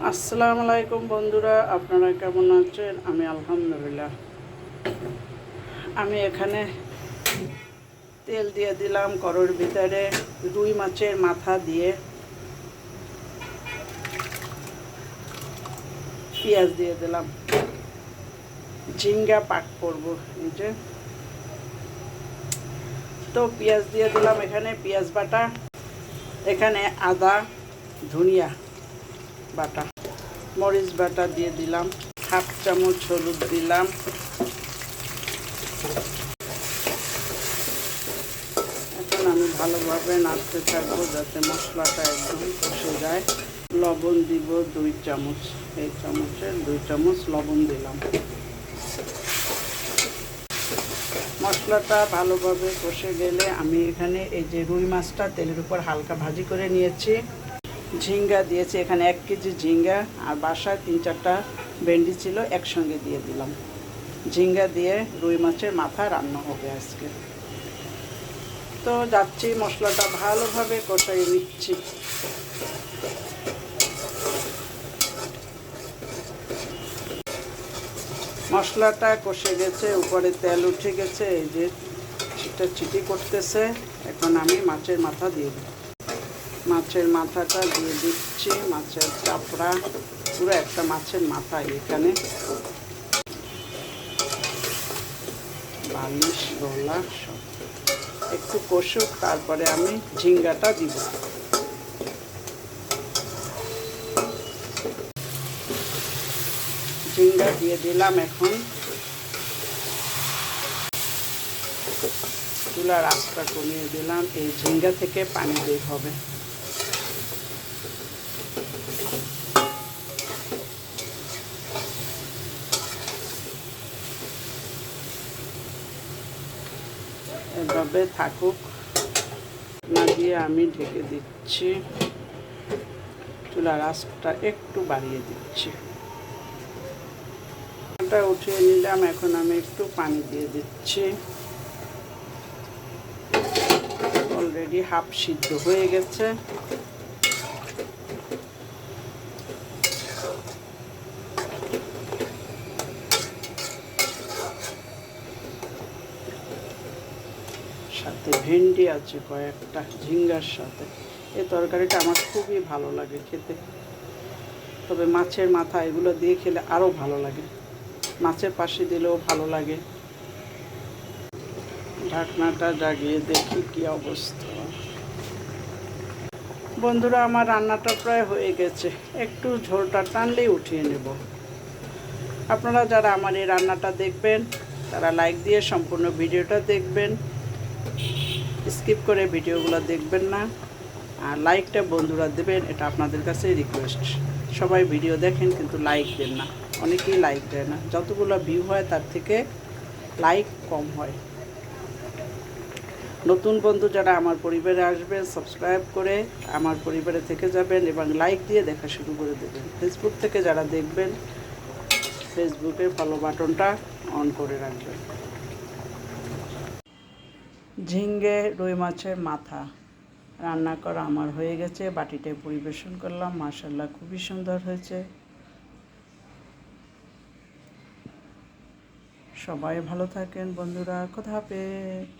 আসসালামু আলাইকুম বন্ধুরা, আপনারা কেমন আছেন? আমি আলহামদুলিল্লাহ। আমি এখানে তেল দিয়ে দিলাম কড়াইর ভিতরে, রুই মাছের মাথা দিয়ে পেঁয়াজ দিয়ে দিলাম, ঝিঙ্গা পাক করব এই যে। তো পেঁয়াজ দিয়ে দিলাম, এখানে পেঁয়াজ বাটা, এখানে আদা ধনিয়া বাটা, মরিচ বাটা দিয়ে দিলাম, হাফ চামচ হলুদ দিলাম, এখন আমি ভালোভাবে নাড়তে থাকবো যাতে মশলাটা একদম কষে যায়। লবণ দিব 2 চামচ, এই চামচের 2 চামচ লবণ দিলাম। মশলাটা ভালোভাবে কষে গেলে আমি এখানে এই যে রুই মাছটা তেলের উপর হালকা ভাজি করে নিয়েছি, ঝিঙ্গা দিয়েছি, এখানে 1 কেজি ঝিঙ্গা আর বাসায় 3-4টা ভেন্ডি ছিল একসঙ্গে দিয়ে দিলাম। ঝিঙ্গা দিয়ে রুই মাছের মাথা রান্না হবে আজকে। তো যাচ্ছি মশলাটা ভালোভাবে কষাই নিচ্ছি। মশলাটা কষে গেছে, উপরে তেল উঠে গেছে, এই যে এটা চিটি করতেছে। এখন আমি মাছের মাথা দিয়ে দিই, মাছের মাথাটা দিয়ে দিচ্ছি, মাছের চাপড়া, পুরো একটা মাছের মাথা এখানে, বালিশ গলা সব একটু কষুক, তারপরে আমি ঝিঙ্গাটা দিব। ঝিঙ্গা দিয়ে দিলাম, এখন চুলার আঁচটা কমিয়ে দিলাম, এই ঝিঙ্গা থেকে পানি বের হবে। এভাবে থাকুক, না দিয়ে আমি ঢেকে দিচ্ছি, চুলার আঁচটা একটু বাড়িয়ে দিচ্ছি। এটা উঠিয়ে নিলাম, এখন আমি একটু পানি দিয়ে দিচ্ছি। অলরেডি হাফ সিদ্ধ হয়ে গেছে। সাথে ভেন্ডি আছে কয়েকটা ঝিঙ্গার সাথে। এই তরকারিটা আমার খুবই ভালো লাগে খেতে, তবে মাছের মাথা এগুলো দিয়ে খেলে আরও ভালো লাগে, মাছের পাশে দিলেও ভালো লাগে। ঢাকনাটা জাগিয়ে দেখি কি অবস্থা। বন্ধুরা, আমার রান্নাটা প্রায় হয়ে গেছে, একটু ঝোলটা টানলেই উঠিয়ে নেব। আপনারা যারা আমার এই রান্নাটা দেখবেন তারা লাইক দিয়ে সম্পূর্ণ ভিডিওটা দেখবেন, স্কিপ করে ভিডিওগুলো দেখবেন না। আর লাইকটা বন্ধুরা দেবেন, এটা আপনাদের কাছে রিকোয়েস্ট। সবাই ভিডিও দেখেন কিন্তু লাইক দেন না, অনেকেই লাইক দেয় না, যতগুলো ভিউ হয় তার থেকে লাইক কম হয়। নতুন বন্ধু যারা আমার পরিবারে আসবেন, সাবস্ক্রাইব করে আমার পরিবারে থেকে যাবেন এবং লাইক দিয়ে দেখা শুরু করে দেবেন। ফেসবুক থেকে যারা দেখবেন, ফেসবুকে ফলো বাটনটা অন করে রাখবেন। ঝিঙ্গে রুই মাছের মাথা রান্না করা আমার হয়ে গেছে, বাটিতে পরিবেশন করলাম। মাশাআল্লাহ, খুবই সুন্দর হয়েছে। সবাই ভালো থাকেন বন্ধুরা, খোদা হাফেজ।